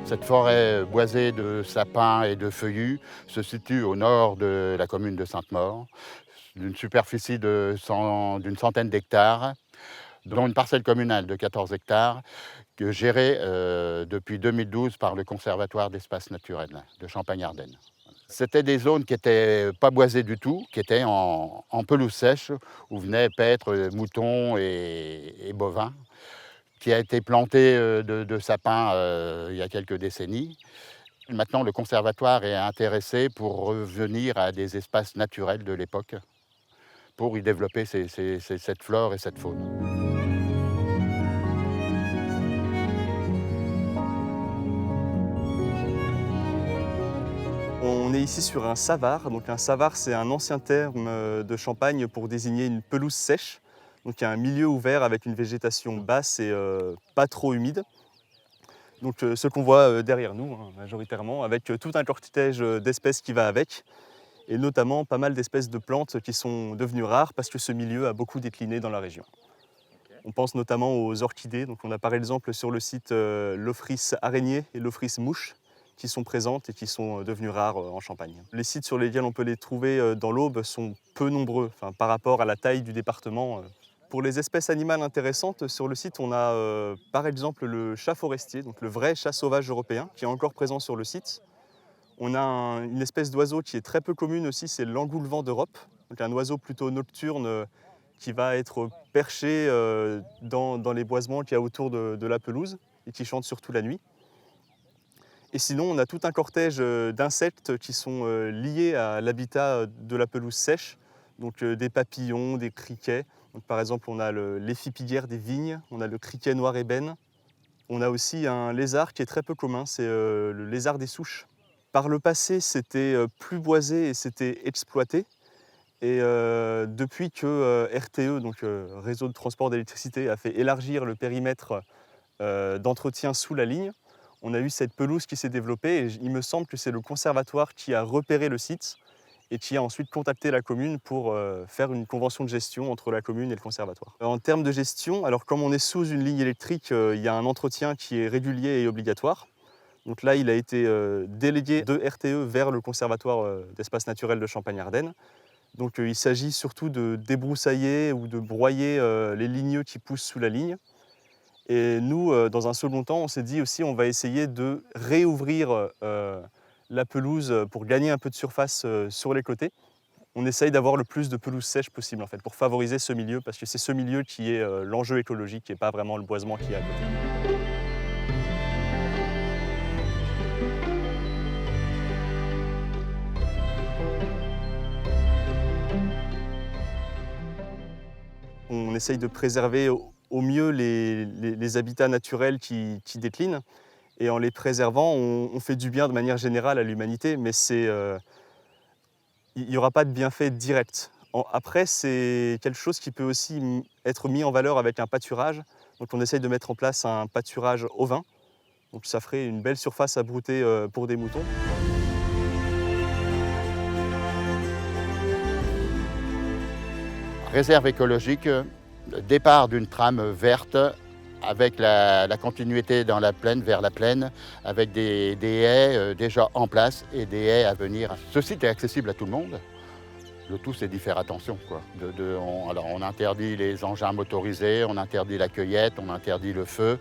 Cette forêt boisée de sapins et de feuillus se situe au nord de la commune de Sainte-Maure, d'une superficie d'une centaine d'hectares, dont une parcelle communale de 14 hectares, gérée depuis 2012 par le Conservatoire d'espaces naturels de Champagne-Ardenne. C'était des zones qui n'étaient pas boisées du tout, qui étaient en pelouse sèche, où venaient paître moutons et bovins, qui a été planté de sapins il y a quelques décennies. Maintenant, le conservatoire est intéressé pour revenir à des espaces naturels de l'époque, pour y développer cette flore et cette faune. On est ici sur un savard. Donc un savard, c'est un ancien terme de Champagne pour désigner une pelouse sèche. Donc il y a un milieu ouvert avec une végétation basse et pas trop humide. Donc ce qu'on voit derrière nous, hein, majoritairement, avec tout un cortège d'espèces qui va avec, et notamment pas mal d'espèces de plantes qui sont devenues rares parce que ce milieu a beaucoup décliné dans la région. On pense notamment aux orchidées. Donc on a par exemple sur le site l'Ophrys araignée et l'Ophrys mouche, qui sont présentes et qui sont devenues rares en Champagne. Les sites sur lesquels on peut les trouver dans l'Aube sont peu nombreux par rapport à la taille du département. Pour les espèces animales intéressantes, sur le site, on a par exemple le chat forestier, donc le vrai chat sauvage européen, qui est encore présent sur le site. On a une espèce d'oiseau qui est très peu commune aussi, c'est l'engoulevent d'Europe, donc un oiseau plutôt nocturne qui va être perché dans les boisements qu'il y a autour de la pelouse et qui chante surtout la nuit. Et sinon, on a tout un cortège d'insectes qui sont liés à l'habitat de la pelouse sèche, donc des papillons, des criquets. Donc, par exemple, on a l'épipiguère des vignes, on a le criquet noir ébène. On a aussi un lézard qui est très peu commun, c'est le lézard des souches. Par le passé, c'était plus boisé et c'était exploité. Et depuis que RTE, donc Réseau de transport d'électricité, a fait élargir le périmètre d'entretien sous la ligne, on a eu cette pelouse qui s'est développée et il me semble que c'est le conservatoire qui a repéré le site et qui a ensuite contacté la commune pour faire une convention de gestion entre la commune et le conservatoire. En termes de gestion, alors comme on est sous une ligne électrique, il y a un entretien qui est régulier et obligatoire. Donc là, il a été délégué de RTE vers le conservatoire d'espaces naturels de Champagne-Ardenne. Donc il s'agit surtout de débroussailler ou de broyer les ligneux qui poussent sous la ligne. Et nous, dans un second temps, on s'est dit aussi on va essayer de réouvrir la pelouse pour gagner un peu de surface sur les côtés. On essaye d'avoir le plus de pelouse sèche possible en fait, pour favoriser ce milieu, parce que c'est ce milieu qui est l'enjeu écologique et pas vraiment le boisement qui est à côté. On essaye de préserver au mieux les habitats naturels qui déclinent. Et en les préservant, on fait du bien de manière générale à l'humanité, mais il n'y aura pas de bienfait direct. Après, c'est quelque chose qui peut aussi être mis en valeur avec un pâturage. Donc on essaye de mettre en place un pâturage ovin. Donc ça ferait une belle surface à brouter pour des moutons. Réserve écologique, départ d'une trame verte avec la continuité dans la plaine, vers la plaine, avec des haies déjà en place et des haies à venir. Ce site est accessible à tout le monde. Le tout, c'est d'y faire attention, quoi. Alors, on interdit les engins motorisés, on interdit la cueillette, on interdit le feu,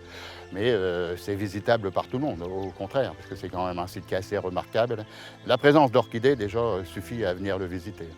mais c'est visitable par tout le monde, au contraire, parce que c'est quand même un site qui est assez remarquable. La présence d'orchidées, déjà, suffit à venir le visiter.